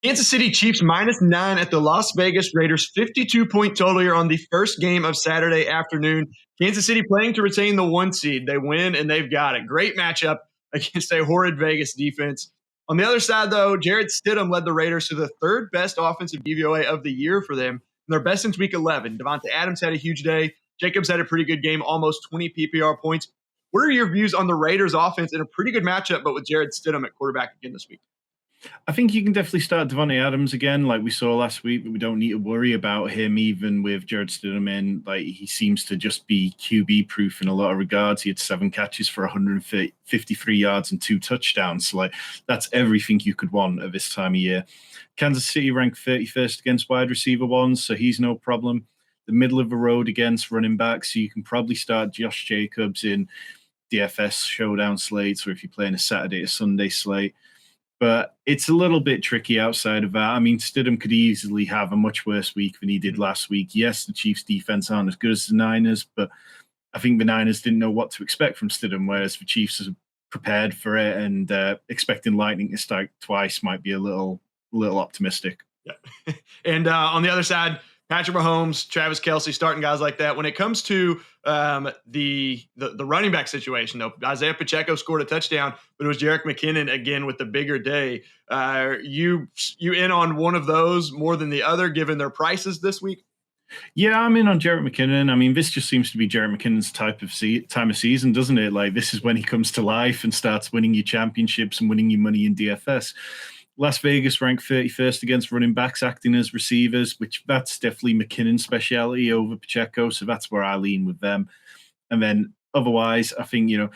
Kansas City Chiefs -9 at the Las Vegas Raiders, 52-point total here on the first game of Saturday afternoon. Kansas City playing to retain the 1 seed. They win, and they've got it. Great matchup against a horrid Vegas defense. On the other side, though, Jared Stidham led the Raiders to the third best offensive DVOA of the year for them, and their best since Week 11. Devontae Adams had a huge day. Jacobs had a pretty good game, almost 20 PPR points. What are your views on the Raiders' offense in a pretty good matchup, but with Jared Stidham at quarterback again this week? I think you can definitely start Devontae Adams again, like we saw last week, but we don't need to worry about him, even with Jared Stidham in. Like, he seems to just be QB-proof in a lot of regards. He had 7 catches for 153 yards and 2 touchdowns. So, like, that's everything you could want at this time of year. Kansas City ranked 31st against wide receiver ones, so he's no problem. The middle of the road against running backs, so you can probably start Josh Jacobs in DFS showdown slates, or if you're playing a Saturday or Sunday slate. But it's a little bit tricky outside of that. I mean, Stidham could easily have a much worse week than he did last week. Yes, the Chiefs' defense aren't as good as the Niners, but I think the Niners didn't know what to expect from Stidham, whereas the Chiefs are prepared for it, and expecting lightning to strike twice might be a little optimistic. Yeah. And on the other side, Patrick Mahomes, Travis Kelce, starting guys like that. When it comes to the running back situation, though, Isaiah Pacheco scored a touchdown, but it was Jerick McKinnon again with the bigger day. You in on one of those more than the other, given their prices this week? Yeah, I'm in on Jerick McKinnon. I mean, this just seems to be Jerick McKinnon's time of season, doesn't it? Like, this is when he comes to life and starts winning you championships and winning you money in DFS. Las Vegas ranked 31st against running backs acting as receivers, which that's definitely McKinnon's speciality over Pacheco. So that's where I lean with them. And then otherwise, I think, you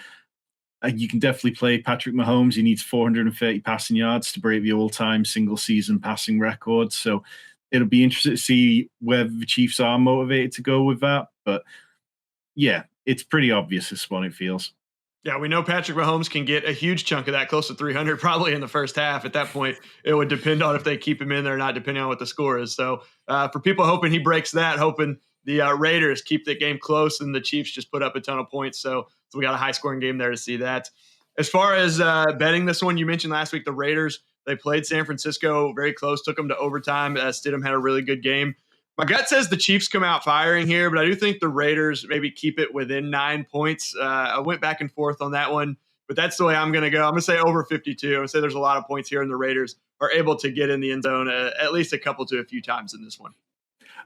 can definitely play Patrick Mahomes. He needs 430 passing yards to break the all-time single-season passing record. So it'll be interesting to see whether the Chiefs are motivated to go with that. But yeah, it's pretty obvious this one, it feels. Yeah, we know Patrick Mahomes can get a huge chunk of that, close to 300 probably in the first half. At that point, it would depend on if they keep him in there or not, depending on what the score is. So for people hoping he breaks that, hoping the Raiders keep the game close and the Chiefs just put up a ton of points. So we got a high-scoring game there to see that. As far as betting this one, you mentioned last week the Raiders, they played San Francisco very close, took them to overtime. Stidham had a really good game. My gut says the Chiefs come out firing here, but I do think the Raiders maybe keep it within 9 points. I went back and forth on that one, but that's the way I'm going to go. I'm going to say over 52. I'm going to say there's a lot of points here, and the Raiders are able to get in the end zone at least a couple to a few times in this one.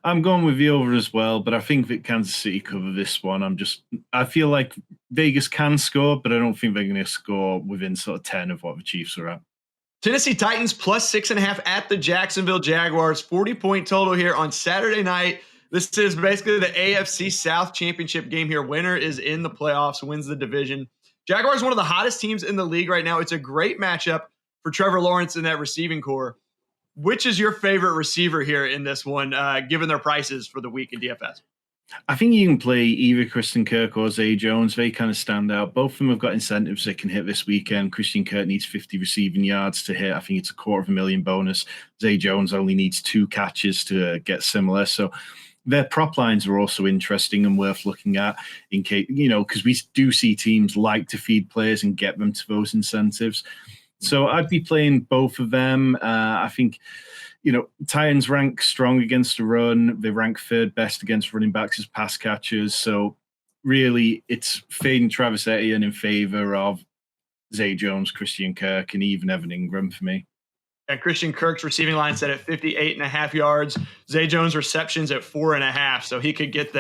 I'm going with the over as well, but I think that Kansas City cover this one. I feel like Vegas can score, but I don't think they're going to score within sort of 10 of what the Chiefs are at. Tennessee Titans +6.5 at the Jacksonville Jaguars. 40-point total here on Saturday night. This is basically the AFC South championship game here. Winner is in the playoffs, wins the division. Jaguars, one of the hottest teams in the league right now. It's a great matchup for Trevor Lawrence in that receiving core. Which is your favorite receiver here in this one, given their prices for the week in DFS? I think you can play either Christian Kirk or Zay Jones. They kind of stand out. Both of them have got incentives they can hit this weekend. Christian Kirk needs 50 receiving yards to hit. I think it's a $250,000 bonus. Zay Jones only needs 2 catches to get similar. So their prop lines are also interesting and worth looking at in case, because we do see teams like to feed players and get them to those incentives. So I'd be playing both of them. I think, Titans rank strong against the run. They rank 3rd best against running backs as pass catchers. So really, it's fading Travis Etienne in favor of Zay Jones, Christian Kirk, and even Evan Ingram for me. And Christian Kirk's receiving line set at 58.5 yards. Zay Jones receptions at 4.5. So he could get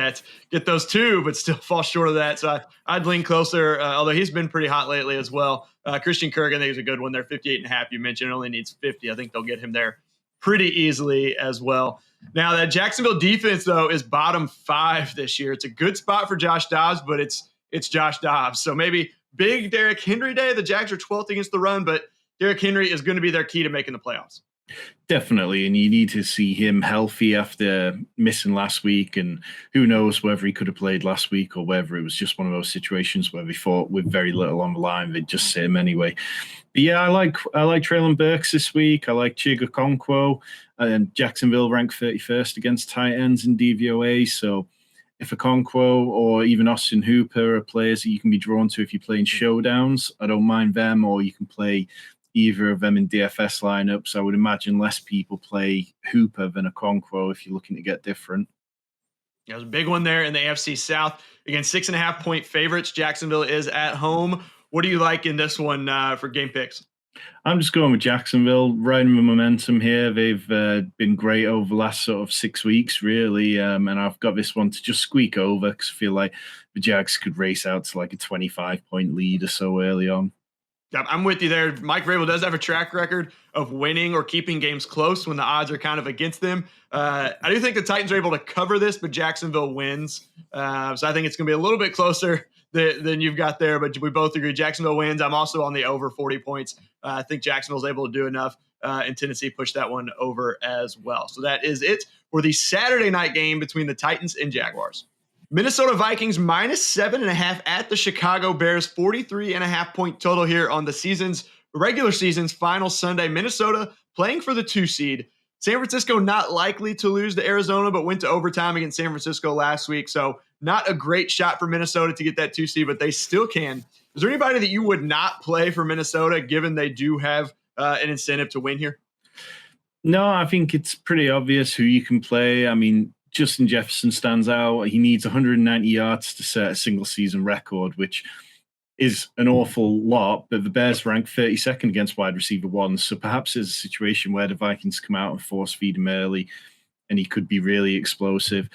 those 2, but still fall short of that. So I'd lean closer, although he's been pretty hot lately as well. Christian Kirk, I think, is a good one there. 58.5, you mentioned, only needs 50. I think they'll get him there pretty easily as well. Now, that Jacksonville defense, though, is bottom 5 this year. It's a good spot for Josh Dobbs, but it's Josh Dobbs. So maybe big Derrick Henry day. The Jags are 12th against the run, but Derrick Henry is going to be their key to making the playoffs. Definitely, and you need to see him healthy after missing last week, and who knows whether he could have played last week or whether it was just one of those situations where they thought with very little on the line they'd just sit him anyway. But yeah, I like Treylon Burks this week. I like Chig Okonkwo, and Jacksonville ranked 31st against tight ends in DVOA. So if Okonkwo or even Austin Hooper are players that you can be drawn to if you're playing showdowns, I don't mind them. Or you can play either of them in DFS lineups. I would imagine less people play Hooper than Okonkwo if you're looking to get different. Yeah, there's a big one there in the AFC South. Again, 6.5-point favorites. Jacksonville is at home. What do you like in this one for game picks? I'm just going with Jacksonville, riding the momentum here. They've been great over the last sort of 6 weeks, really. And I've got this one to just squeak over because I feel like the Jags could race out to like a 25-point lead or so early on. Yeah, I'm with you there. Mike Vrabel does have a track record of winning or keeping games close when the odds are kind of against them. I do think the Titans are able to cover this, but Jacksonville wins. So I think it's going to be a little bit closer than you've got there, but we both agree Jacksonville wins. I'm also on the over 40 points. I think Jacksonville's able to do enough, and Tennessee pushed that one over as well. So that is it for the Saturday night game between the Titans and Jaguars. Minnesota Vikings -7.5 at the Chicago Bears, 43.5-point total here on the regular season's final Sunday. Minnesota playing for the 2 seed. San Francisco not likely to lose to Arizona, but went to overtime against San Francisco last week. So not a great shot for Minnesota to get that 2 seed, but they still can. Is there anybody that you would not play for Minnesota, given they do have an incentive to win here? No, I think it's pretty obvious who you can play. I mean, Justin Jefferson stands out. He needs 190 yards to set a single season record, which is an awful lot, but the Bears rank 32nd against wide receiver ones. So perhaps there's a situation where the Vikings come out and force feed him early and he could be really explosive.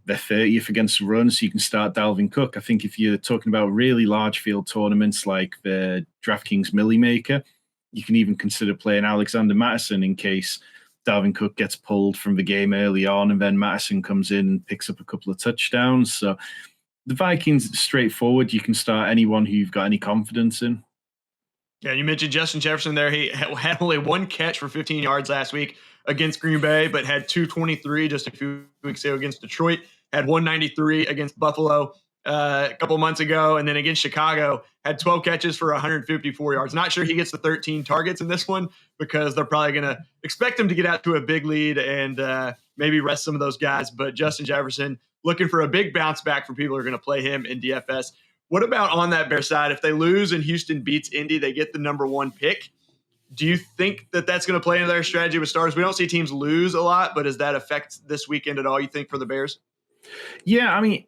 They're 30th against the run, so you can start Dalvin Cook. I think if you're talking about really large field tournaments like the DraftKings Millie Maker, you can even consider playing Alexander Mattison in case Dalvin Cook gets pulled from the game early on and then Mattison comes in and picks up a couple of touchdowns. So the Vikings, straightforward. You can start anyone who you've got any confidence in. Yeah, you mentioned Justin Jefferson there. He had only 1 catch for 15 yards last week against Green Bay, but had 223 just a few weeks ago against Detroit. Had 193 against Buffalo a couple months ago, and then against Chicago had 12 catches for 154 yards. Not sure he gets the 13 targets in this one because they're probably going to expect him to get out to a big lead and maybe rest some of those guys. But Justin Jefferson looking for a big bounce back for people who are going to play him in DFS. What about on that Bear side? If they lose and Houston beats Indy, they get the number 1 pick. Do you think that that's going to play into their strategy with stars? We don't see teams lose a lot, but does that affect this weekend at all, you think, for the Bears? Yeah, I mean,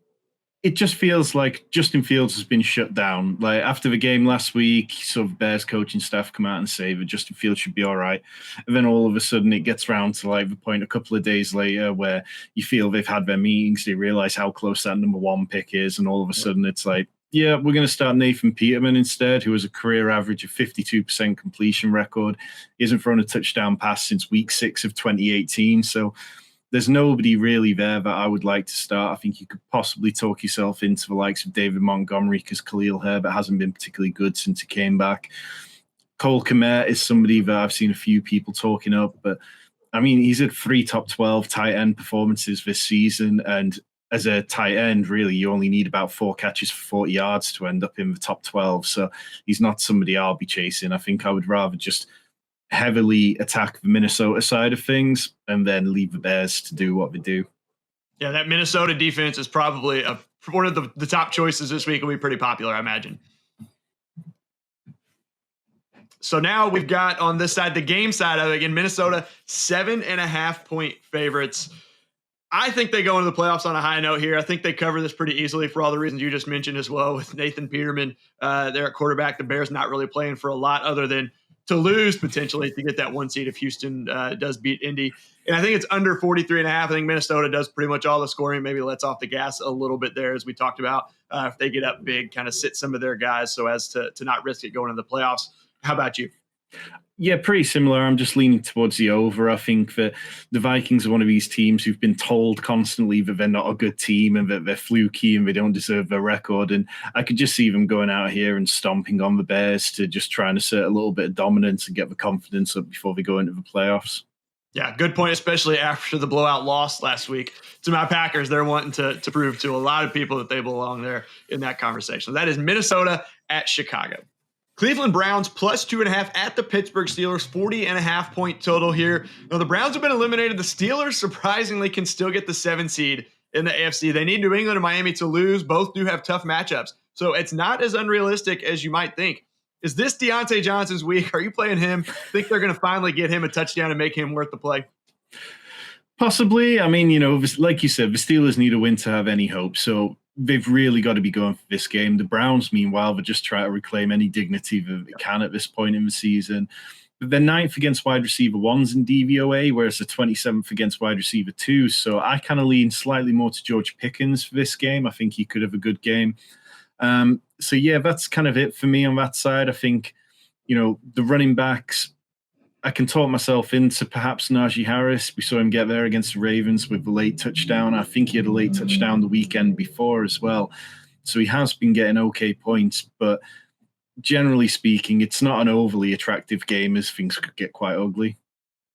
it just feels like Justin Fields has been shut down. Like after the game last week, sort of Bears coaching staff come out and say that Justin Fields should be all right. And then all of a sudden it gets around to like the point a couple of days later where you feel they've had their meetings, they realize how close that number 1 pick is. And all of a sudden it's like, yeah, we're going to start Nathan Peterman instead, who has a career average of 52% completion record. He hasn't thrown a touchdown pass since week 6 of 2018. So there's nobody really there that I would like to start. I think you could possibly talk yourself into the likes of David Montgomery because Khalil Herbert hasn't been particularly good since he came back. Cole Kmet is somebody that I've seen a few people talking up, but I mean, he's had 3 top 12 tight end performances this season. And as a tight end, really, you only need about 4 catches for 40 yards to end up in the top 12. So he's not somebody I'll be chasing. I think I would rather just heavily attack the Minnesota side of things and then leave the Bears to do what they do. Yeah, that Minnesota defense is probably one of the top choices this week. Will be pretty popular, I imagine. So now we've got on this side, the game side of it, again, Minnesota 7.5-point favorites. I think they go into the playoffs on a high note here. I think they cover this pretty easily for all the reasons you just mentioned as well with Nathan Peterman there at quarterback. The Bears not really playing for a lot other than to lose potentially to get that 1 seed if Houston does beat Indy. And I think it's under 43.5. I think Minnesota does pretty much all the scoring, maybe lets off the gas a little bit there as we talked about. If they get up big, kind of sit some of their guys so as to not risk it going into the playoffs. How about you? Yeah, pretty similar. I'm just leaning towards the over. I think that the Vikings are one of these teams who've been told constantly that they're not a good team and that they're fluky and they don't deserve their record. And I could just see them going out here and stomping on the Bears to just try and assert a little bit of dominance and get the confidence up before they go into the playoffs. Yeah, good point, especially after the blowout loss last week to my Packers. They're wanting to prove to a lot of people that they belong there in that conversation. That is Minnesota at Chicago. Cleveland Browns plus 2.5 at the Pittsburgh Steelers, 40.5-point total here. Now, the Browns have been eliminated. The Steelers, surprisingly, can still get the 7 seed in the AFC. They need New England and Miami to lose. Both do have tough matchups. So it's not as unrealistic as you might think. Is this Deontay Johnson's week? Are you playing him? Think they're going to finally get him a touchdown and make him worth the play? Possibly. I mean, like you said, the Steelers need a win to have any hope. So they've really got to be going for this game. The Browns, meanwhile, they're just trying to reclaim any dignity that they can at this point in the season. They're 9th against wide receiver 1s in DVOA, whereas they're 27th against wide receiver 2s. So I kind of lean slightly more to George Pickens for this game. I think he could have a good game. So yeah, that's kind of it for me on that side. I think, the running backs, I can talk myself into perhaps Najee Harris. We saw him get there against the Ravens with the late touchdown. I think he had a late touchdown the weekend before as well. So he has been getting okay points, but generally speaking, it's not an overly attractive game as things could get quite ugly.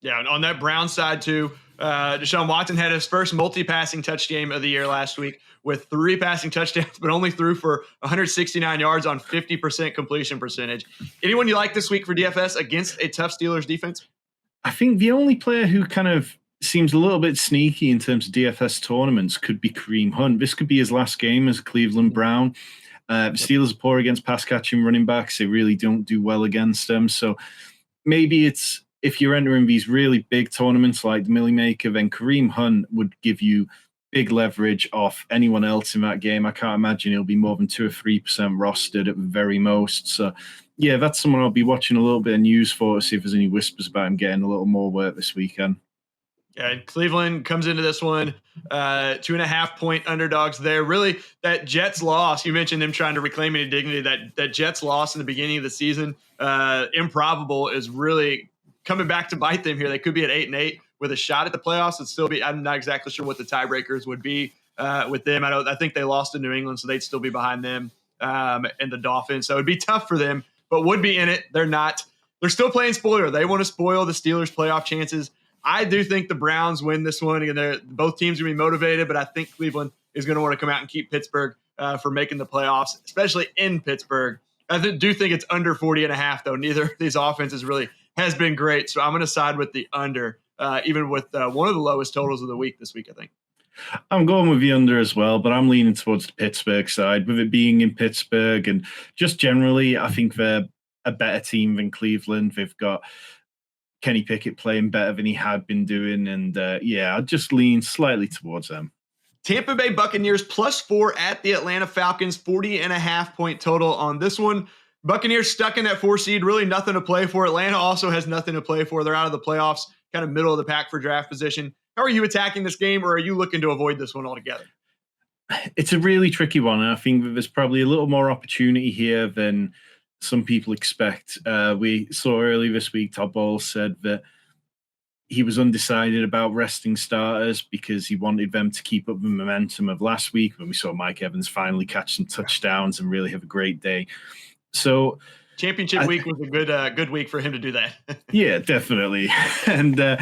Yeah, and on that Brown side too, Deshaun Watson had his first multi-passing touch game of the year last week with 3 passing touchdowns, but only threw for 169 yards on 50% completion percentage. Anyone you like this week for DFS against a tough Steelers defense? I think the only player who kind of seems a little bit sneaky in terms of DFS tournaments could be Kareem Hunt. This could be his last game as a Cleveland Brown. The Steelers are poor against pass-catching running backs. They really don't do well against them. So maybe it's, if you're entering these really big tournaments like the Millie Maker, then Kareem Hunt would give you big leverage off anyone else in that game. I can't imagine he'll be more than 2 or 3% rostered at the very most. So yeah, that's someone I'll be watching a little bit of news for to see if there's any whispers about him getting a little more work this weekend. Yeah, Cleveland comes into this one 2.5-point underdogs there. Really, that Jets loss, you mentioned them trying to reclaim any dignity. That Jets loss in the beginning of the season, improbable, is really coming back to bite them here. They could be at 8-8 with a shot at the playoffs. It'd still be, I'm not exactly sure what the tiebreakers would be with them. I think they lost to New England, so they'd still be behind them and the Dolphins. So it'd be tough for them, but would be in it. They're not. They're still playing spoiler. They want to spoil the Steelers' playoff chances. I do think the Browns win this one. Again, both teams are going to be motivated, but I think Cleveland is going to want to come out and keep Pittsburgh for making the playoffs, especially in Pittsburgh. I do think it's under 40.5, though. Neither of these offenses really has been great, so I'm going to side with the under, even with one of the lowest totals of the week this week, I think. I'm going with the under as well, but I'm leaning towards the Pittsburgh side. With it being in Pittsburgh and just generally, I think they're a better team than Cleveland. They've got Kenny Pickett playing better than he had been doing. And I'd just lean slightly towards them. Tampa Bay Buccaneers +4 at the Atlanta Falcons, 40.5-point total on this one. Buccaneers stuck in that 4 seed, really nothing to play for. Atlanta also has nothing to play for. They're out of the playoffs, kind of middle of the pack for draft position. How are you attacking this game, or are you looking to avoid this one altogether? It's a really tricky one. And I think that there's probably a little more opportunity here than some people expect. We saw early this week, Todd Bowles said that he was undecided about resting starters because he wanted them to keep up the momentum of last week when we saw Mike Evans finally catch some touchdowns and really have a great day. So championship week was a good week for him to do that. Yeah, definitely. And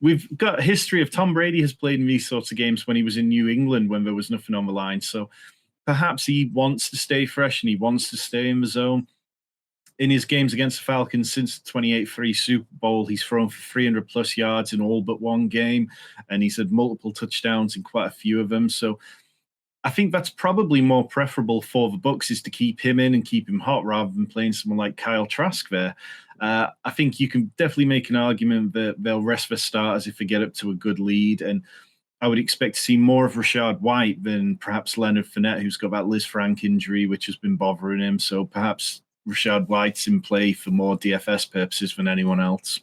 we've got a history of Tom Brady has played in these sorts of games when he was in New England when there was nothing on the line. So perhaps he wants to stay fresh and he wants to stay in the zone. In his games against the Falcons since the 28-3 Super Bowl, he's thrown for 300-plus yards in all but one game, and he's had multiple touchdowns in quite a few of them. So I think that's probably more preferable for the Bucs, is to keep him in and keep him hot rather than playing someone like Kyle Trask there. I think you can definitely make an argument that they'll rest their starters if they get up to a good lead, and I would expect to see more of Rachaad White than perhaps Leonard Fournette, who's got that Liz Frank injury, which has been bothering him. So perhaps Rachaad White's in play for more DFS purposes than anyone else.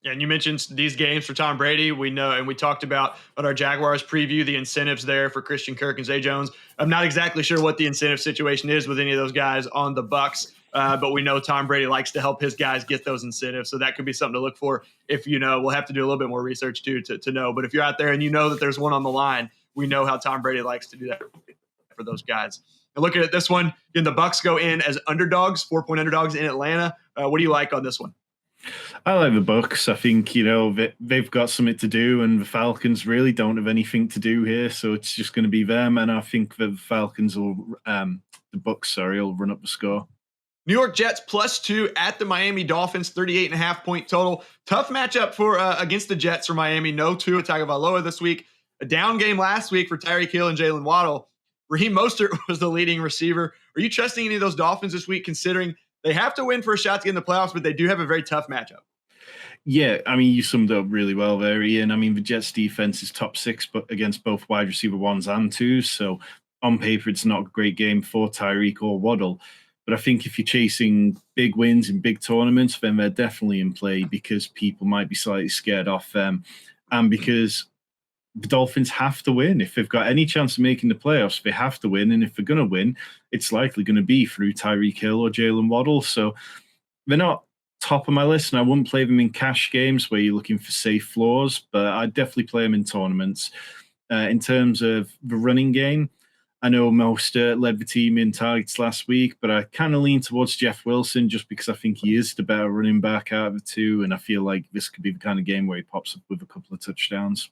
Yeah, and you mentioned these games for Tom Brady. We know, and we talked about on our Jaguars preview, the incentives there for Christian Kirk and Zay Jones. I'm not exactly sure what the incentive situation is with any of those guys on the Bucs, but we know Tom Brady likes to help his guys get those incentives. So that could be something to look for. If we'll have to do a little bit more research too to know. But if you're out there and you know that there's one on the line, we know how Tom Brady likes to do that for those guys. And looking at this one, the Bucs go in as underdogs, 4-point underdogs in Atlanta. What do you like on this one? I like the Bucs. I think, they've got something to do, and the Falcons really don't have anything to do here. So it's just going to be them. And I think the Falcons will, the Bucs, will run up the score. New York Jets +2 at the Miami Dolphins, 38.5-point total. Tough matchup for against the Jets for Miami. No Tua Tagovailoa this week. A down game last week for Tyreek Hill and Jalen Waddle. Raheem Mostert was the leading receiver. Are you trusting any of those Dolphins this week, considering They have to win for a shot to get in the playoffs, but they do have a very tough matchup. Yeah, I mean, you summed it up really well there, Ian. I mean, the Jets defense is top 6 but against both wide receiver 1s and 2s. So on paper, it's not a great game for Tyreek or Waddle. But I think if you're chasing big wins in big tournaments, then they're definitely in play because people might be slightly scared off them. And because the Dolphins have to win. If they've got any chance of making the playoffs, they have to win. And if they're going to win, it's likely going to be through Tyreek Hill or Jalen Waddle. So they're not top of my list, and I wouldn't play them in cash games where you're looking for safe floors, but I'd definitely play them in tournaments. In terms of the running game, I know Mostert led the team in targets last week, but I kind of lean towards Jeff Wilson just because I think he is the better running back out of the two, and I feel like this could be the kind of game where he pops up with a couple of touchdowns.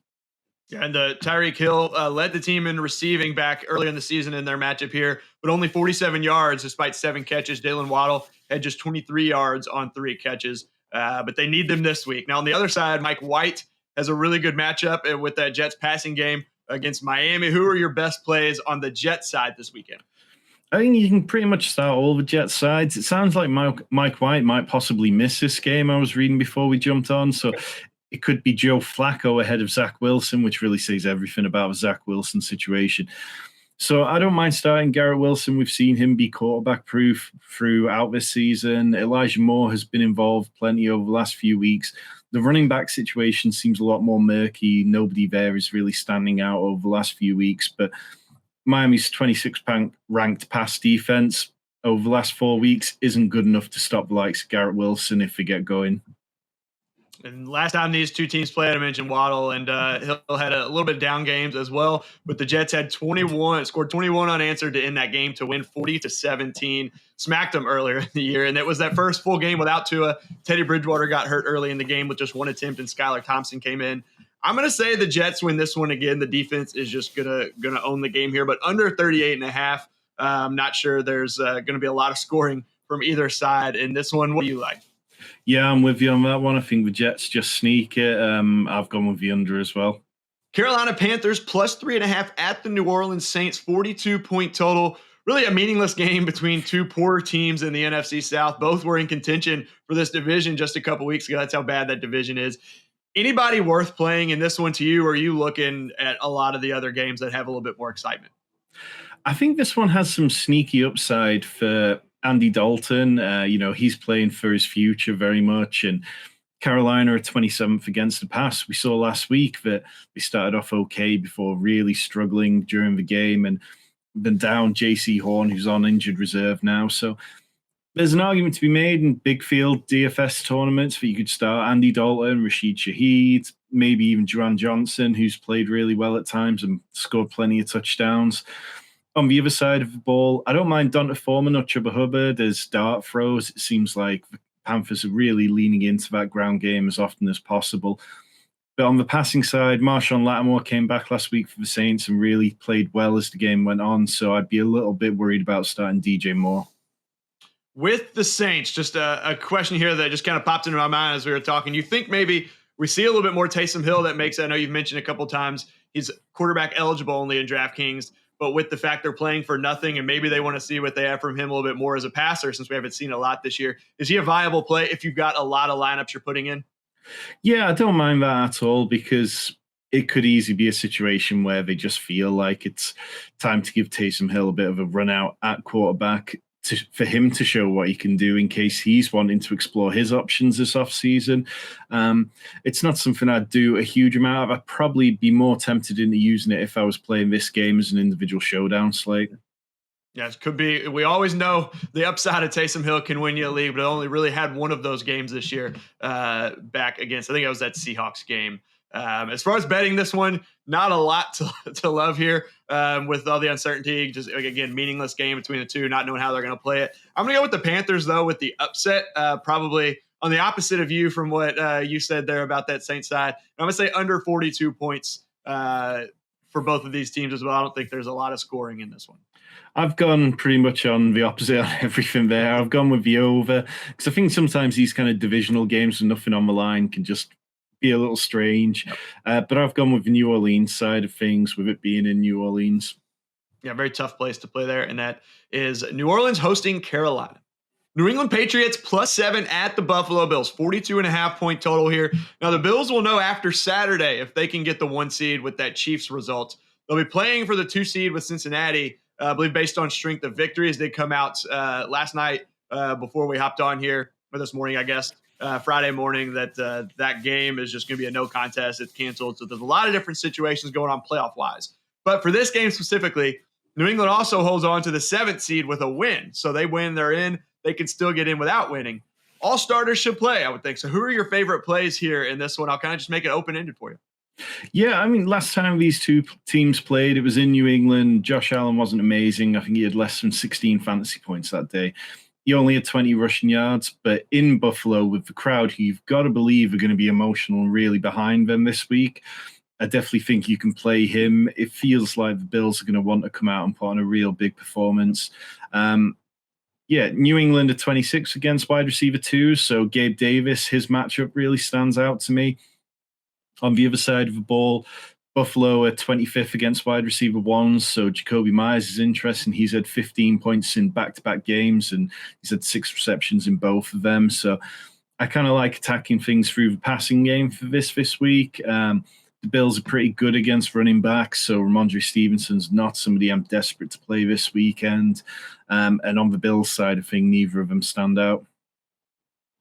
Yeah, and Tyreek Hill led the team in receiving back earlier in the season in their matchup here, but only 47 yards despite 7 catches. Jalen Waddle had just 23 yards on 3 catches, but they need them this week. Now, on the other side, Mike White has a really good matchup with that Jets passing game against Miami. Who are your best plays on the Jets side this weekend? I think you can pretty much start all the Jets sides. It sounds like Mike White might possibly miss this game, I was reading before we jumped on, so it could be Joe Flacco ahead of Zach Wilson, which really says everything about the Zach Wilson situation. So I don't mind starting Garrett Wilson. We've seen him be quarterback proof throughout this season. Elijah Moore has been involved plenty over the last few weeks. The running back situation seems a lot more murky. Nobody there is really standing out over the last few weeks. But Miami's 26th ranked pass defense over the last 4 weeks isn't good enough to stop the likes of Garrett Wilson if they get going. And last time these two teams played, I mentioned Waddle, and Hill had a little bit of down games as well. But the Jets had scored 21 unanswered to end that game to win 40-17. Smacked them earlier in the year, and it was that first full game without Tua. Teddy Bridgewater got hurt early in the game with just 1 attempt, and Skylar Thompson came in. I'm going to say the Jets win this one again. The defense is just gonna own the game here, but under 38.5. I'm not sure there's going to be a lot of scoring from either side in this one. What do you like? Yeah, I'm with you on that one. I think the Jets just sneak it. I've gone with the under as well. Carolina Panthers plus 3.5 at the New Orleans Saints, 42-point total. Really a meaningless game between two poor teams in the NFC South. Both were in contention for this division just a couple weeks ago. That's how bad that division is. Anybody worth playing in this one to you, or are you looking at a lot of the other games that have a little bit more excitement? I think this one has some sneaky upside for Andy Dalton. He's playing for his future very much. And Carolina are 27th against the pass. We saw last week that they started off okay before really struggling during the game. And then down JC Horn, who's on injured reserve now. So there's an argument to be made in big field DFS tournaments that you could start Andy Dalton, Rashid Shaheed, maybe even Juwan Johnson, who's played really well at times and scored plenty of touchdowns. On the other side of the ball, I don't mind Donta Foreman or Chuba Hubbard as dart throws. It seems like the Panthers are really leaning into that ground game as often as possible. But on the passing side, Marshawn Lattimore came back last week for the Saints and really played well as the game went on. So I'd be a little bit worried about starting DJ Moore. With the Saints, just a question here that just kind of popped into my mind as we were talking. You think maybe we see a little bit more Taysom Hill that makes, I know you've mentioned a couple times, he's quarterback eligible only in DraftKings, but with the fact they're playing for nothing and maybe they want to see what they have from him a little bit more as a passer since we haven't seen a lot this year. Is he a viable play if you've got a lot of lineups you're putting in? Yeah, I don't mind that at all because it could easily be a situation where they just feel like it's time to give Taysom Hill a bit of a run out at quarterback for him to show what he can do in case he's wanting to explore his options this offseason. It's not something I'd do a huge amount of. I'd probably be more tempted into using it if I was playing this game as an individual showdown slate. Yeah, it could be. We always know the upside of Taysom Hill can win you a league, but it only really had one of those games this year back against, I think it was that Seahawks game. As far as betting this one, not a lot to love here with all the uncertainty. Just, again, meaningless game between the two, not knowing how they're going to play it. I'm going to go with the Panthers, though, with the upset, probably on the opposite of you from what you said there about that Saints side. I'm going to say under 42 points for both of these teams as well. I don't think there's a lot of scoring in this one. I've gone pretty much on the opposite on everything there. I've gone with the over because I think sometimes these kind of divisional games with nothing on the line can just be a little strange. But I've gone with the New Orleans side of things with it being in New Orleans. Yeah, very tough place to play there. And that is New Orleans hosting Carolina. New England Patriots +7 at the Buffalo Bills, 42.5-point total here. Now, the Bills will know after Saturday if they can get the 1 seed with that Chiefs result. They'll be playing for the 2 seed with Cincinnati, I believe based on strength of victories. They come out last night before we hopped on here, or this morning, I guess, Friday morning, that that game is just going to be a no contest. It's canceled. So there's a lot of different situations going on playoff-wise. But for this game specifically, New England also holds on to the 7th seed with a win. So they win, they're in. They can still get in without winning. All starters should play, I would think. So who are your favorite plays here in this one? I'll kind of just make it open-ended for you. Yeah, I mean, last time these two teams played, it was in New England. Josh Allen wasn't amazing. I think he had less than 16 fantasy points that day. He only had 20 rushing yards, but in Buffalo with the crowd, who you've got to believe are going to be emotional and really behind them this week, I definitely think you can play him. It feels like the Bills are going to want to come out and put on a real big performance. Yeah, New England at 26 against wide receiver 2. So Gabe Davis, his matchup really stands out to me. On the other side of the ball, Buffalo at 25th against wide receiver 1. So Jacoby Myers is interesting. He's had 15 points in back-to-back games, and he's had 6 receptions in both of them. So I kind of like attacking things through the passing game for this week. The Bills are pretty good against running backs, so Ramondre Stevenson's not somebody I'm desperate to play this weekend. And on the Bills side, I think neither of them stand out.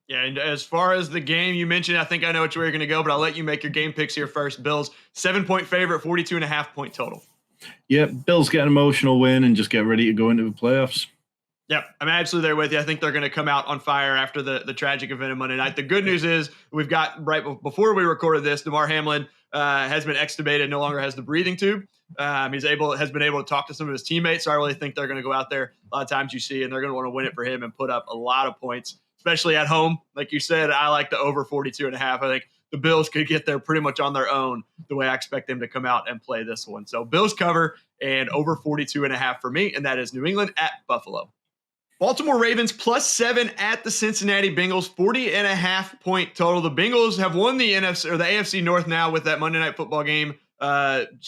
Yeah, and as far as the game you mentioned, I think I know which way you're going to go, but I'll let you make your game picks here first. Bills, 7-point favorite, 42.5-point total. Yeah, Bills get an emotional win and just get ready to go into the playoffs. Yep, I'm absolutely there with you. I think they're going to come out on fire after the tragic event of Monday night. The good news is we've got, right before we recorded this, DeMar Hamlin has been extubated, no longer has the breathing tube. Has been able to talk to some of his teammates, so I really think they're going to go out there a lot of times you see, and they're going to want to win it for him and put up a lot of points, especially at home. Like you said, I like the over 42.5. I think the Bills could get there pretty much on their own the way I expect them to come out and play this one. So Bills cover and over 42.5 for me, and that is New England at Buffalo. Baltimore Ravens +7 at the Cincinnati Bengals, 40.5-point total. The Bengals have won the NFC or the AFC North now with that Monday Night Football game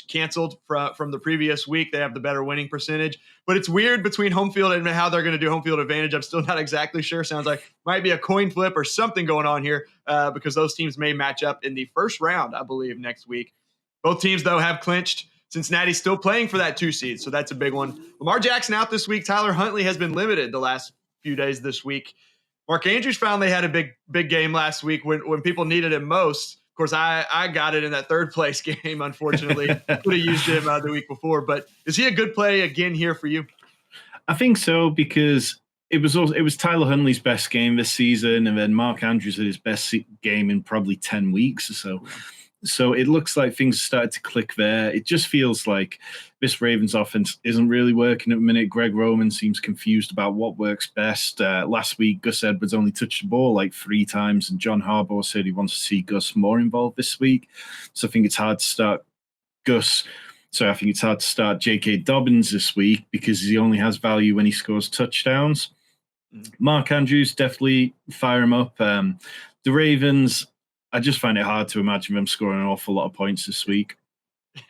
canceled from the previous week. They have the better winning percentage, but it's weird between home field and how they're going to do home field advantage. I'm still not exactly sure. Sounds like might be a coin flip or something going on here because those teams may match up in the first round, I believe, next week. Both teams, though, have clinched. Cincinnati's still playing for that 2 seed, so that's a big one. Lamar Jackson out this week. Tyler Huntley has been limited the last few days this week. Mark Andrews finally had a big game last week when people needed him most. Of course, I got it in that 3rd place game, unfortunately. Could have used him the week before, but is he a good play again here for you? I think so, because it was Tyler Huntley's best game this season, and then Mark Andrews had his best game in probably 10 weeks or so. So it looks like things started to click there. It just feels like this Ravens offense isn't really working at the minute. Greg Roman seems confused about what works best. Last week, Gus Edwards only touched the ball like 3 times, and John Harbaugh said he wants to see Gus more involved this week. So I think it's hard to start J.K. Dobbins this week because he only has value when he scores touchdowns. Mark Andrews, definitely fire him up. The Ravens, I just find it hard to imagine them scoring an awful lot of points this week.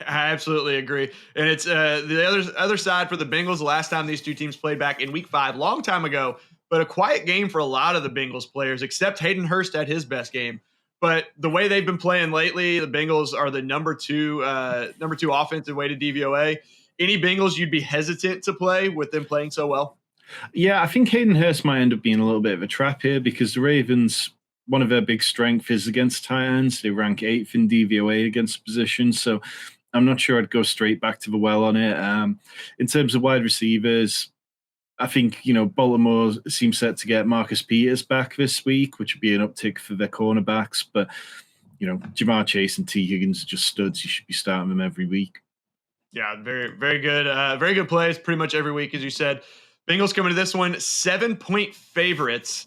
I absolutely agree. And it's the other side for the Bengals. The last time these two teams played back in week 5, long time ago, but a quiet game for a lot of the Bengals players, except Hayden Hurst had his best game. But the way they've been playing lately, the Bengals are the number two offensive weighted DVOA. Any Bengals you'd be hesitant to play with them playing so well? Yeah, I think Hayden Hurst might end up being a little bit of a trap here because the Ravens, one of their big strengths is against tight ends. They rank 8th in DVOA against position. So I'm not sure I'd go straight back to the well on it. In terms of wide receivers, I think, Baltimore seems set to get Marcus Peters back this week, which would be an uptick for their cornerbacks. But, Jamar Chase and T. Higgins are just studs. You should be starting them every week. Yeah, very, very good. Very good plays pretty much every week, as you said. Bengals coming to this one, 7-point favorites.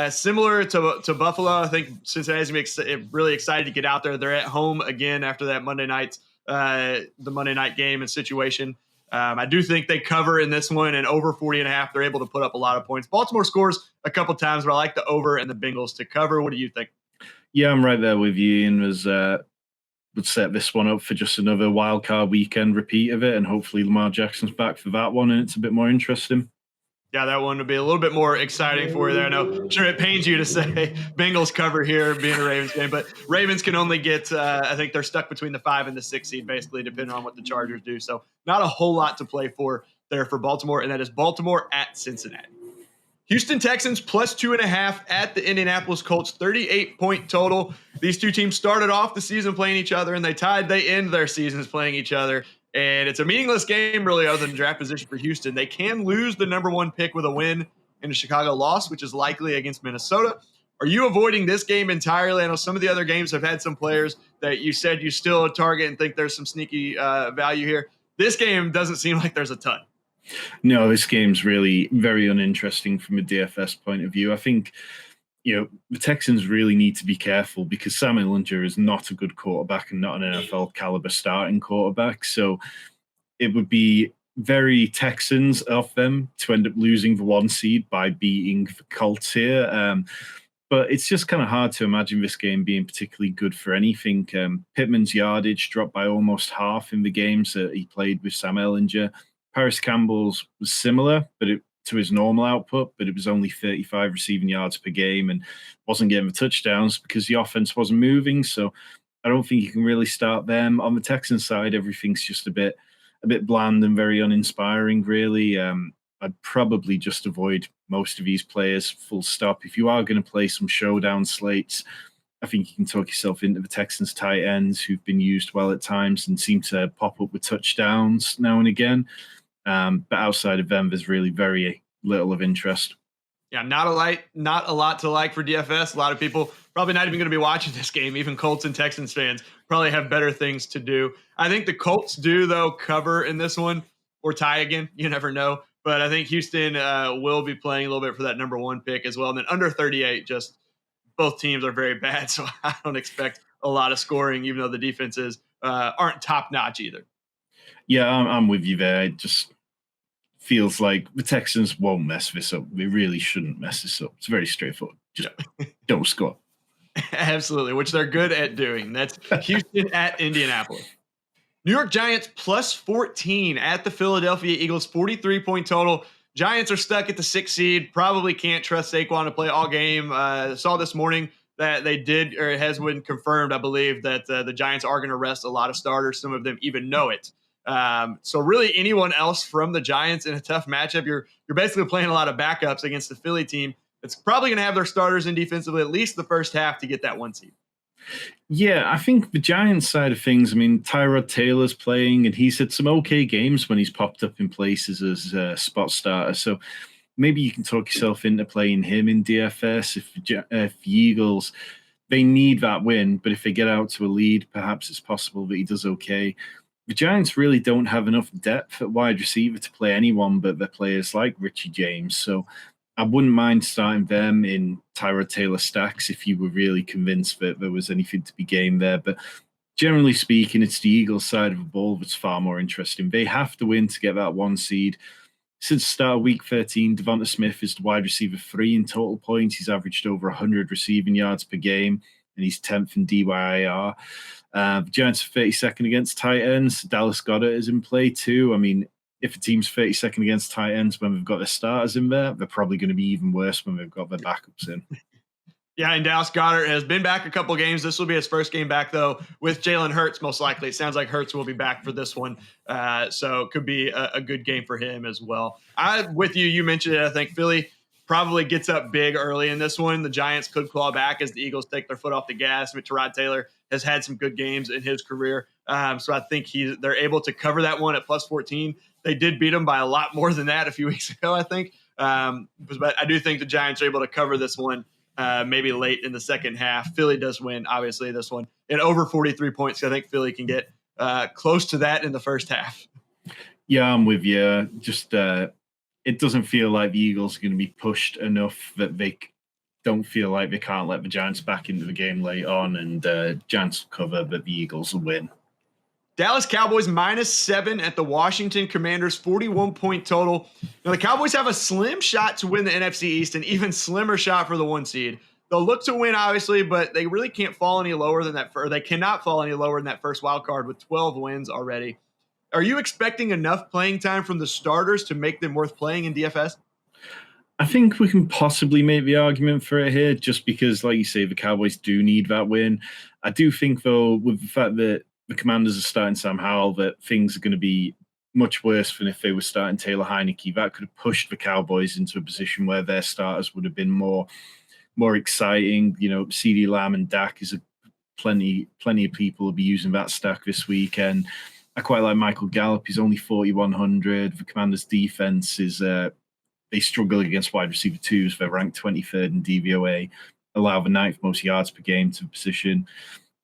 Similar to Buffalo, I think Cincinnati's going to be really excited to get out there. They're at home again after that Monday night game and situation. I do think they cover in this one, and over 40.5. They're able to put up a lot of points. Baltimore scores a couple times, but I like the over and the Bengals to cover. What do you think? Yeah, I'm right there with you, and would set this one up for just another wild card weekend repeat of it, and hopefully Lamar Jackson's back for that one, and it's a bit more interesting. Yeah, that one would be a little bit more exciting for you there. I know, sure, it pains you to say Bengals cover here, being a Ravens fan, but Ravens can only get, I think they're stuck between the 5 and the 6 seed, basically, depending on what the Chargers do. So, not a whole lot to play for there for Baltimore, and that is Baltimore at Cincinnati. Houston Texans plus 2.5 at the Indianapolis Colts, 38-point total. These two teams started off the season playing each other, and they end their seasons playing each other. And it's a meaningless game, really, other than draft position for Houston. They can lose the number 1 pick with a win and a Chicago loss, which is likely against Minnesota. Are you avoiding this game entirely? I know some of the other games have had some players that you said you still target and think there's some sneaky value here. This game doesn't seem like there's a ton. No, this game's really very uninteresting from a DFS point of view. I think, the Texans really need to be careful because Sam Ehlinger is not a good quarterback and not an NFL caliber starting quarterback. So it would be very Texans of them to end up losing the 1 seed by beating the Colts here. But it's just kind of hard to imagine this game being particularly good for anything. Pittman's yardage dropped by almost half in the games that he played with Sam Ehlinger. Paris Campbell's was similar, to his normal output, but it was only 35 receiving yards per game and wasn't getting the touchdowns because the offense wasn't moving. So I don't think you can really start them. On the Texans side, everything's just a bit bland and very uninspiring, really. I'd probably just avoid most of these players, full stop. If you are going to play some showdown slates, I think you can talk yourself into the Texans tight ends who've been used well at times and seem to pop up with touchdowns now and again. But outside of them, there's really very little of interest. Yeah, not a lot to like for DFS. A lot of people probably not even going to be watching this game. Even Colts and Texans fans probably have better things to do. I think the Colts do, though, cover in this one or tie again. You never know. But I think Houston will be playing a little bit for that number 1 pick as well. And then under 38, just both teams are very bad. So I don't expect a lot of scoring, even though the defenses aren't top notch either. Yeah, I'm with you there. It just feels like the Texans won't mess this up. They really shouldn't mess this up. It's very straightforward. Just don't score. Absolutely, which they're good at doing. That's Houston at Indianapolis. New York Giants plus 14 at the Philadelphia Eagles, 43-point total. Giants are stuck at the 6th seed. Probably can't trust Saquon to play all game. Saw this morning that they did, or it has been confirmed, I believe, that the Giants are going to rest a lot of starters. Some of them even know it. So really anyone else from the Giants in a tough matchup, you're basically playing a lot of backups against the Philly team. It's probably going to have their starters in defensively at least the first half to get that 1 seed. Yeah, I think the Giants side of things, Tyrod Taylor's playing and he's had some okay games when he's popped up in places as a spot starter. So maybe you can talk yourself into playing him in DFS if the Eagles, they need that win, but if they get out to a lead, perhaps it's possible that he does okay. The Giants really don't have enough depth at wide receiver to play anyone but their players like Richie James. So I wouldn't mind starting them in Tyrod Taylor stacks if you were really convinced that there was anything to be gained there. But generally speaking, it's the Eagles side of the ball that's far more interesting. They have to win to get that 1 seed. Since the start of week 13, Devonta Smith is the wide receiver 3 in total points. He's averaged over 100 receiving yards per game, and he's 10th in DYIR. The Giants are 32nd against tight ends. Dallas Goedert is in play too. If a team's 32nd against tight ends when they've got their starters in there, they're probably going to be even worse when they've got their backups in. Yeah, and Dallas Goedert has been back a couple games. This will be his first game back, though, with Jalen Hurts, most likely. It sounds like Hurts will be back for this one, so it could be a good game for him as well. With you, you mentioned it. I think Philly probably gets up big early in this one. The Giants could claw back as the Eagles take their foot off the gas. Tyrod Taylor has had some good games in his career, so I think they're able to cover that one at plus 14. They did beat them by a lot more than that a few weeks ago, I think. But I do think the Giants are able to cover this one maybe late in the second half. Philly does win, obviously, this one. And over 43 points, I think Philly can get close to that in the first half. Yeah, I'm with you. Just it doesn't feel like the Eagles are going to be pushed enough that they don't feel like they can't let the Giants back into the game late on, and Giants will cover, but the Eagles will win. Dallas Cowboys -7 at the Washington Commanders, 41-point total. Now, the Cowboys have a slim shot to win the NFC East, an even slimmer shot for the 1 seed. They'll look to win, obviously, but they really can't fall any lower than that. Or they cannot fall any lower than that first wild card with 12 wins already. Are you expecting enough playing time from the starters to make them worth playing in DFS? I think we can possibly make the argument for it here, just because, like you say, the Cowboys do need that win. I do think, though, with the fact that the Commanders are starting Sam Howell, that things are going to be much worse than if they were starting Taylor Heineke. That could have pushed the Cowboys into a position where their starters would have been more exciting. CeeDee Lamb and Dak is plenty of people will be using that stack this weekend. I quite like Michael Gallup. He's only 4,100. The Commanders' defense is they struggle against wide receiver twos. They're ranked 23rd in DVOA, allow the ninth most yards per game to the position.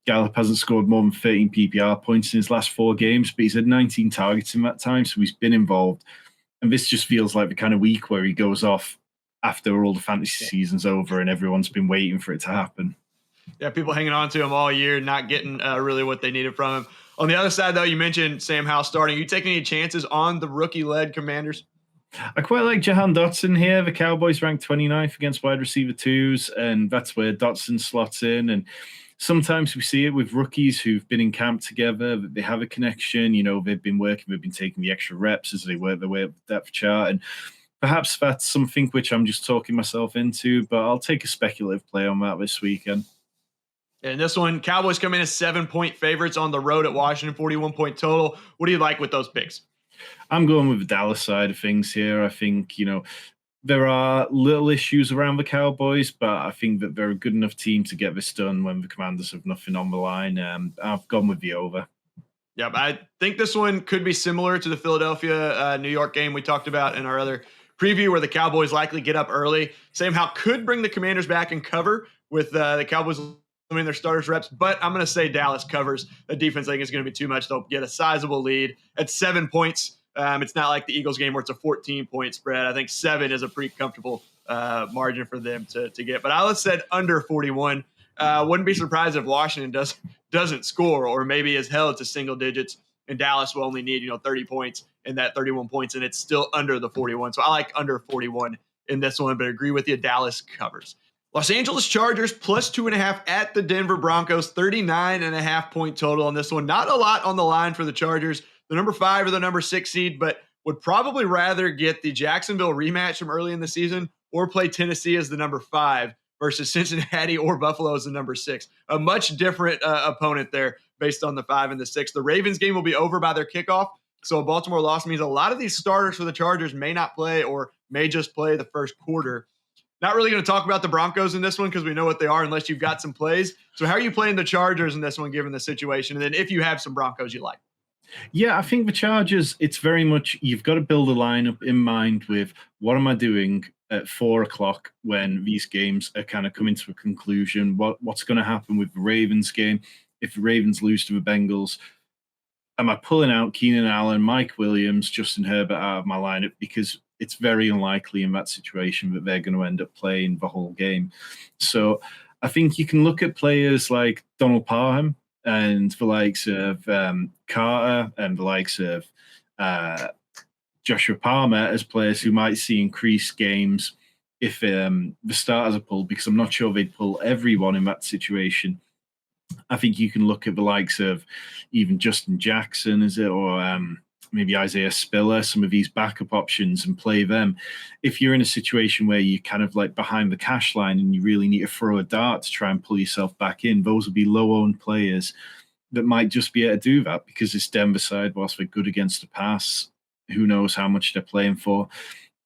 Gallup hasn't scored more than 13 PPR points in his last 4 games, but he's had 19 targets in that time, so he's been involved. And this just feels like the kind of week where he goes off after all the fantasy season's over and everyone's been waiting for it to happen. Yeah, people hanging on to him all year, not getting really what they needed from him. On the other side, though, you mentioned Sam Howell starting. You taking any chances on the rookie-led Commanders? I quite like Jahan Dotson here. The Cowboys ranked 29th against wide receiver twos, and that's where Dotson slots in. And sometimes we see it with rookies who've been in camp together, that they have a connection. They've been working, they've been taking the extra reps as they work their way up the depth chart. And perhaps that's something which I'm just talking myself into, but I'll take a speculative play on that this weekend. And this one, Cowboys come in as 7-point favorites on the road at Washington, 41-point total. What do you like with those picks? I'm going with the Dallas side of things here. I think, there are little issues around the Cowboys, but I think that they're a good enough team to get this done when the Commanders have nothing on the line. I've gone with the over. Yeah, I think this one could be similar to the Philadelphia-New York game we talked about in our other preview, where the Cowboys likely get up early. Sam Howell could bring the Commanders back and cover with the Cowboys limiting their starters reps, but I'm going to say Dallas covers. The defense, I think, is going to be too much. They'll get a sizable lead at 7 points. It's not like the Eagles game where it's a 14-point spread. I think 7 is a pretty comfortable margin for them to get. But I said under 41. Wouldn't be surprised if Washington doesn't score, or maybe is held to single digits, and Dallas will only need 30 points in that 31 points, and it's still under the 41. So I like under 41 in this one, but agree with you, Dallas covers. Los Angeles Chargers plus 2.5 at the Denver Broncos, 39.5 point total on this one. Not a lot on the line for the Chargers. The number 5 or the number 6 seed, but would probably rather get the Jacksonville rematch from early in the season or play Tennessee as the number 5 versus Cincinnati or Buffalo as the number 6. A much different opponent there based on the 5 and the 6. The Ravens game will be over by their kickoff, so a Baltimore loss means a lot of these starters for the Chargers may not play or may just play the first quarter. Not really going to talk about the Broncos in this one because we know what they are unless you've got some plays. So how are you playing the Chargers in this one given the situation? And then if you have some Broncos you like. Yeah, I think the Chargers, it's very much, you've got to build a lineup in mind with what am I doing at 4 o'clock when these games are kind of coming to a conclusion? What's going to happen with the Ravens game? If the Ravens lose to the Bengals, am I pulling out Keenan Allen, Mike Williams, Justin Herbert out of my lineup? Because it's very unlikely in that situation that they're going to end up playing the whole game. So I think you can look at players like Donald Parham and the likes of Carter and the likes of Joshua Palmer as players who might see increased games if the starters are pulled, because I'm not sure they'd pull everyone in that situation. I think you can look at the likes of even Justin Jackson, or maybe Isaiah Spiller, some of these backup options, and play them. If you're in a situation where you're kind of like behind the cash line and you really need to throw a dart to try and pull yourself back in, those will be low-owned players that might just be able to do that because it's Denver side, whilst they're good against the pass. Who knows how much they're playing for.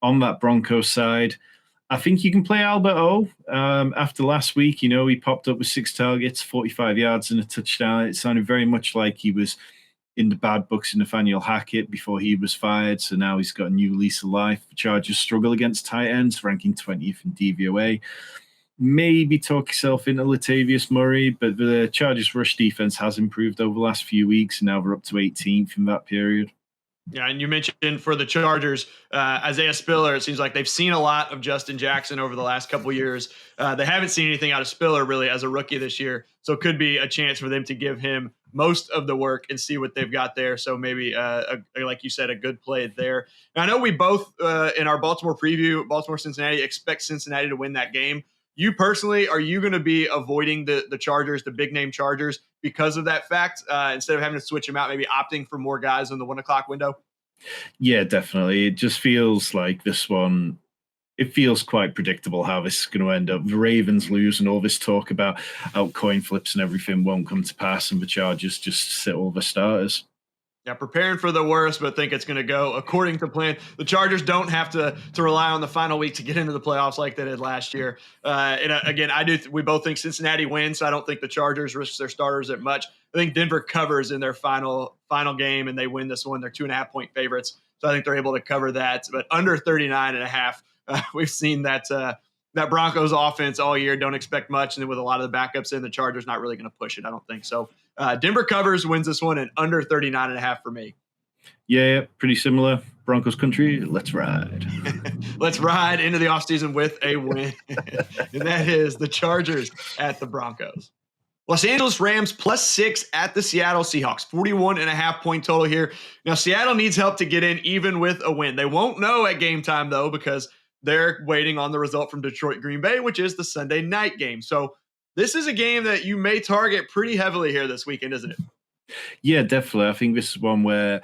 On that Broncos side, I think you can play Albert O. After last week, he popped up with 6 targets, 45 yards and a touchdown. It sounded very much like he was in the bad books in Nathaniel Hackett before he was fired. So now he's got a new lease of life. The Chargers struggle against tight ends, ranking 20th in DVOA. Maybe talk yourself into Latavius Murray, but the Chargers rush defense has improved over the last few weeks, and now we're up to 18th in that period. Yeah, and you mentioned for the Chargers, Isaiah Spiller, it seems like they've seen a lot of Justin Jackson over the last couple of years. They haven't seen anything out of Spiller really as a rookie this year, so it could be a chance for them to give him most of the work and see what they've got there. So maybe, like you said, a good play there. And I know we both, in our Baltimore preview, Baltimore-Cincinnati, expect Cincinnati to win that game. You personally, are you going to be avoiding the Chargers, the big-name Chargers, because of that fact, instead of having to switch them out, maybe opting for more guys in the 1 o'clock window? Yeah, definitely. It just feels like this one, it feels quite predictable how this is going to end up. The Ravens lose and all this talk about out coin flips and everything won't come to pass, and the Chargers just sit all the starters. Yeah, preparing for the worst, but think it's going to go according to plan. The Chargers don't have to rely on the final week to get into the playoffs like they did last year. Again, we both think Cincinnati wins, so I don't think the Chargers risk their starters that much. I think Denver covers in their final game, and they win this one. They're 2.5-point favorites, so I think they're able to cover that. But under 39.5, we've seen that Broncos offense all year. Don't expect much, and then with a lot of the backups in, the Chargers not really going to push it. I don't think so. Denver covers, wins this one, and under 39.5 for me. Yeah, pretty similar. Broncos country, let's ride. Let's ride into the offseason with a win. And that is the Chargers at the Broncos. Los Angeles Rams +6 at the Seattle Seahawks. 41.5-point total here. Now, Seattle needs help to get in even with a win. They won't know at game time, though, because they're waiting on the result from Detroit Green Bay, which is the Sunday night game. So this is a game that you may target pretty heavily here this weekend, isn't it? Yeah, definitely. I think this is one where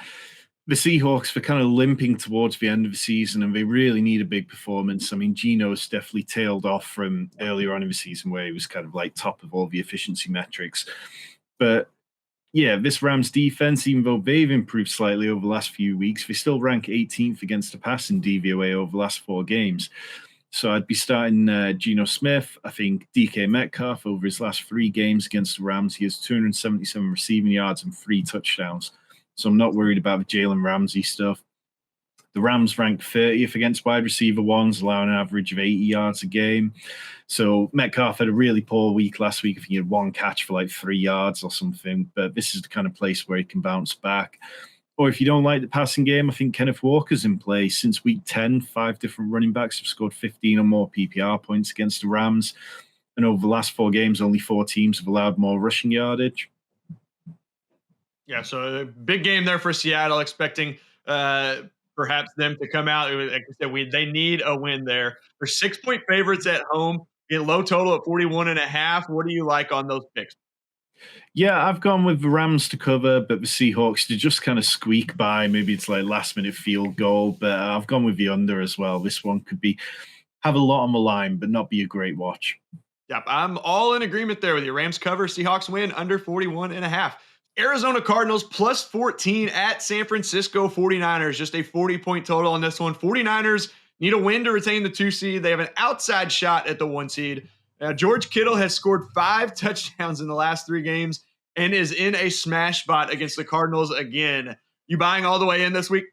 the Seahawks were kind of limping towards the end of the season, and they really need a big performance. I mean, Geno's definitely tailed off from earlier on in the season where he was kind of like top of all the efficiency metrics. But yeah, this Rams defense, even though they've improved slightly over the last few weeks, they still rank 18th against the pass in DVOA over the last 4 games. So I'd be starting Geno Smith. I think DK Metcalf over his last 3 games against the Rams, he has 277 receiving yards and 3 touchdowns. So I'm not worried about the Jalen Ramsey stuff. The Rams ranked 30th against wide receiver ones, allowing an average of 80 yards a game. So Metcalf had a really poor week last week. I think he had 1 catch for like 3 yards or something. But this is the kind of place where he can bounce back. Or if you don't like the passing game, I think Kenneth Walker's in play. Since week 10, 5 different running backs have scored 15 or more PPR points against the Rams. And over the last 4 games, only 4 teams have allowed more rushing yardage. Yeah, so a big game there for Seattle, expecting perhaps them to come out. Like I said, they need a win there. They're 6-point favorites at home, get low total at 41.5. What do you like on those picks? Yeah, I've gone with the Rams to cover, but the Seahawks to just kind of squeak by. Maybe it's like last-minute field goal, but I've gone with the under as well. This one could have a lot on the line, but not be a great watch. Yep, I'm all in agreement there with you. Rams cover, Seahawks win, under 41.5. Arizona Cardinals +14 at San Francisco 49ers. Just a 40-point total on this one. 49ers need a win to retain the 2 seed. They have an outside shot at the 1 seed. Now, George Kittle has scored 5 touchdowns in the last 3 games and is in a smash spot against the Cardinals again. You buying all the way in this week?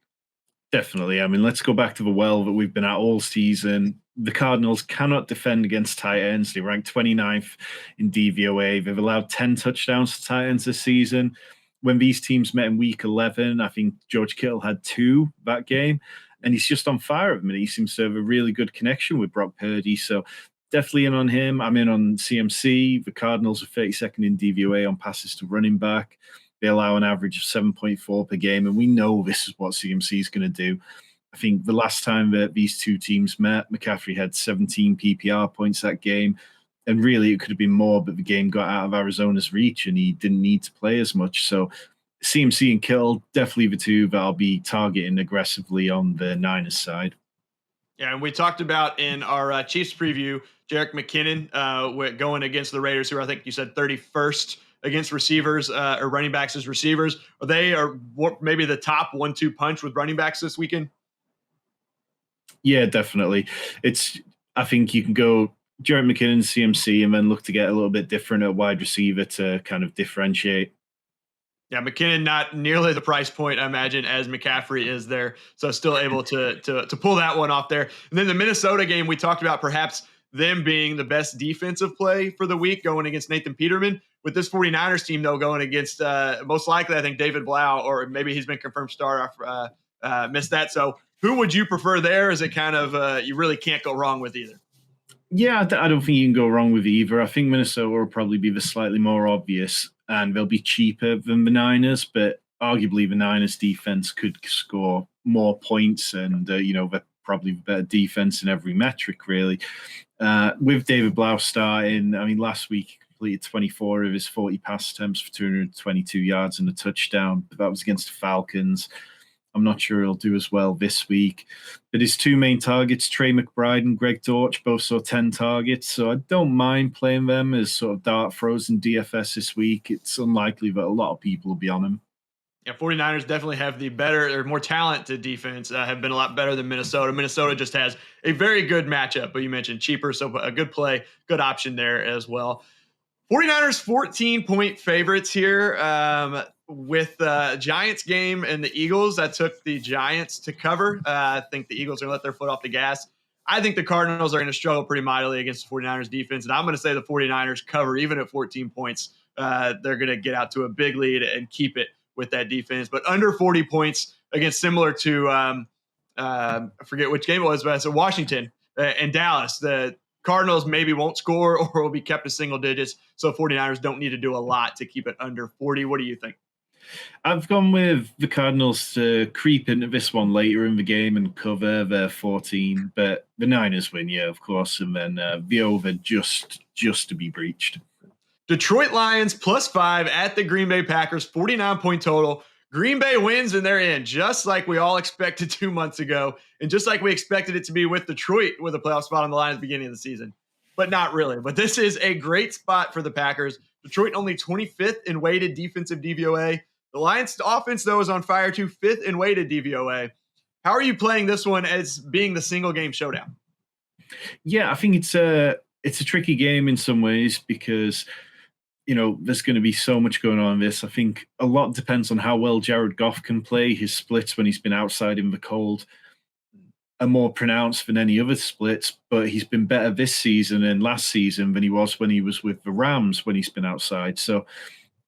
Definitely. I mean, let's go back to the well that we've been at all season. The Cardinals cannot defend against tight ends. They rank 29th in DVOA. They've allowed 10 touchdowns to tight ends this season. When these teams met in week 11, I think George Kittle had 2 that game, and he's just on fire at the minute. He seems to have a really good connection with Brock Purdy. So definitely in on him. I'm in on CMC. The Cardinals are 32nd in DVOA on passes to running back. They allow an average of 7.4 per game, and we know this is what CMC is going to do. I think the last time that these 2 teams met, McCaffrey had 17 PPR points that game, and really it could have been more, but the game got out of Arizona's reach, and he didn't need to play as much. So CMC and Kittle, definitely the 2 that I'll be targeting aggressively on the Niners side. Yeah, and we talked about in our Chiefs preview, Jerick McKinnon going against the Raiders, who I think you said 31st against receivers or running backs as receivers. Are they maybe the top 1-2 punch with running backs this weekend? Yeah, definitely. I think you can go Jerick McKinnon, CMC, and then look to get a little bit different at wide receiver to kind of differentiate. Yeah, McKinnon not nearly the price point, I imagine, as McCaffrey is there. So still able to pull that one off there. And then the Minnesota game, we talked about perhaps them being the best defensive play for the week going against Nathan Peterman. With this 49ers team, though, going against most likely, I think, David Blau, or maybe he's been confirmed starter. Missed that. So who would you prefer there? Is it kind of you really can't go wrong with either? Yeah, I don't think you can go wrong with either. I think Minnesota will probably be the slightly more obvious, and they'll be cheaper than the Niners, but arguably the Niners defense could score more points, and they're probably the better defense in every metric, really. With David Blau starting, I mean, last week he completed 24 of his 40 pass attempts for 222 yards and a touchdown, but that was against the Falcons. I'm not sure he'll do as well this week. But his two main targets, Trey McBride and Greg Dortch, both saw 10 targets. So I don't mind playing them as sort of dart throws in DFS this week. It's unlikely that a lot of people will be on him. Yeah, 49ers definitely have the better or more talented defense, have been a lot better than Minnesota. Minnesota just has a very good matchup, but you mentioned cheaper, so a good play, good option there as well. 49ers 14-point favorites here with the Giants game and the Eagles. I took the Giants to cover. I think the Eagles are going to let their foot off the gas. I think the Cardinals are going to struggle pretty mightily against the 49ers defense, and I'm going to say the 49ers cover even at 14 points. They're going to get out to a big lead and keep it with that defense, but under 40 points against similar to I forget which game it was, but it's Washington and Dallas. The Cardinals maybe won't score or will be kept to single digits, so 49ers don't need to do a lot to keep it under 40. What do you think? I've gone with the Cardinals to creep into this one later in the game and cover their 14, but the Niners win, yeah, of course, and then the over just to be breached. Detroit Lions +5 at the Green Bay Packers, 49-point total. Green Bay wins and they're in, just like we all expected 2 months ago, and just like we expected it to be with Detroit with a playoff spot on the line at the beginning of the season. But not really. But this is a great spot for the Packers. Detroit only 25th in weighted defensive DVOA. The Lions offense, though, is on fire too, 5th in weighted DVOA. How are you playing this one as being the single game showdown? Yeah, I think it's a tricky game in some ways because there's going to be so much going on in this. I think a lot depends on how well Jared Goff can play. His splits when he's been outside in the cold are more pronounced than any other splits, but he's been better this season and last season than he was when he was with the Rams when he's been outside. So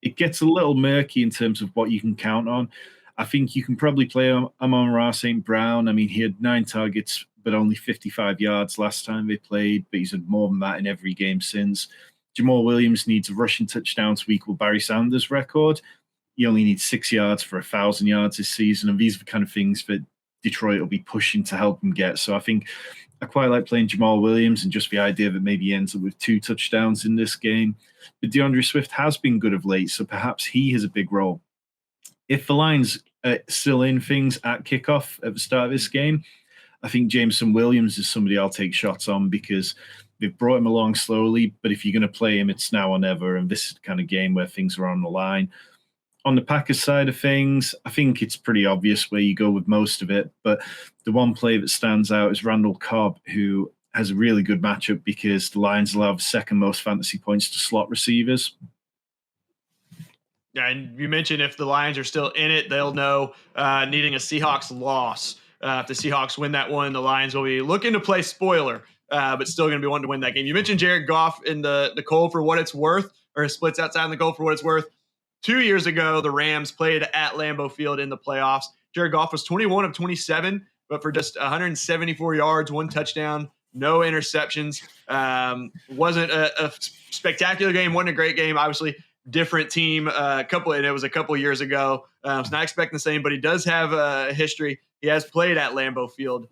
it gets a little murky in terms of what you can count on. I think you can probably play Amon-Ra St. Brown. I mean, he had 9 targets, but only 55 yards last time they played, but he's had more than that in every game since. Jamal Williams needs a rushing touchdown to equal Barry Sanders' record. He only needs 6 yards for 1,000 yards this season, and these are the kind of things that Detroit will be pushing to help him get. So I think I quite like playing Jamal Williams and just the idea that maybe he ends up with 2 touchdowns in this game. But DeAndre Swift has been good of late, so perhaps he has a big role. If the Lions are still in things at kickoff at the start of this game, I think Jameson Williams is somebody I'll take shots on because they've brought him along slowly, but if you're going to play him, it's now or never, and this is the kind of game where things are on the line. On the Packers side of things, I think it's pretty obvious where you go with most of it, but the one play that stands out is Randall Cobb, who has a really good matchup because the Lions will have second most fantasy points to slot receivers. Yeah, and you mentioned if the Lions are still in it, they'll know needing a Seahawks loss. If the Seahawks win that one, the Lions will be looking to play spoiler, but still going to be wanting to win that game. You mentioned Jared Goff in the cold for what it's worth, or his splits outside in the cold for what it's worth. 2 years ago, the Rams played at Lambeau Field in the playoffs. Jared Goff was 21 of 27, but for just 174 yards, 1 touchdown, no interceptions. Wasn't a spectacular game, wasn't a great game. Obviously, different team. It was a couple years ago. So not expecting the same, but he does have a history. He has played at Lambeau Field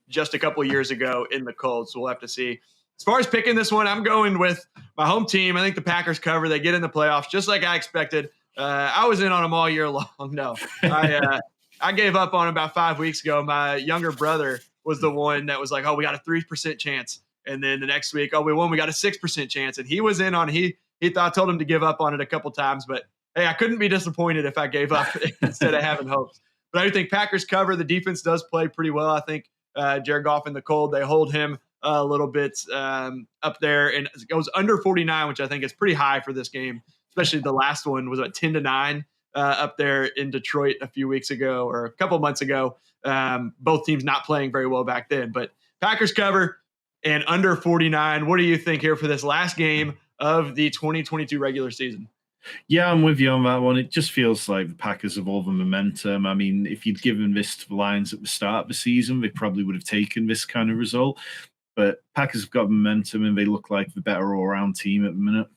just a couple years ago in the cold, so we'll have to see. As far as picking this one, I'm going with my home team. I think the Packers cover. They get in the playoffs just like I expected. I was in on them all year long. No, I gave up on them about 5 weeks ago. My younger brother was the one that was like, oh, we got a 3% chance. And then the next week, oh, we won. We got a 6% chance. And he was in on it. He thought I told him to give up on it a couple times. But, hey, I couldn't be disappointed if I gave up instead of having hopes. But I think Packers cover. The defense does play pretty well. I think Jared Goff in the cold, they hold him a little bit up there. And it goes under 49, which I think is pretty high for this game, especially the last one was 10-9 up there in Detroit a few weeks ago or a couple months ago. Both teams not playing very well back then. But Packers cover and under 49. What do you think here for this last game of the 2022 regular season? Yeah, I'm with you on that one. It just feels like the Packers have all the momentum. I mean, if you'd given this to the Lions at the start of the season, they probably would have taken this kind of result. But Packers have got momentum, and they look like the better all-around team at the minute.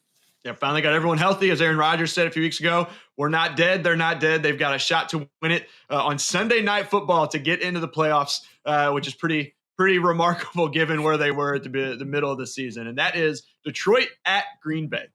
Yeah, finally got everyone healthy. As Aaron Rodgers said a few weeks ago, we're not dead. They're not dead. They've got a shot to win it on Sunday Night Football to get into the playoffs, which is pretty remarkable given where they were at the middle of the season. And that is Detroit at Green Bay.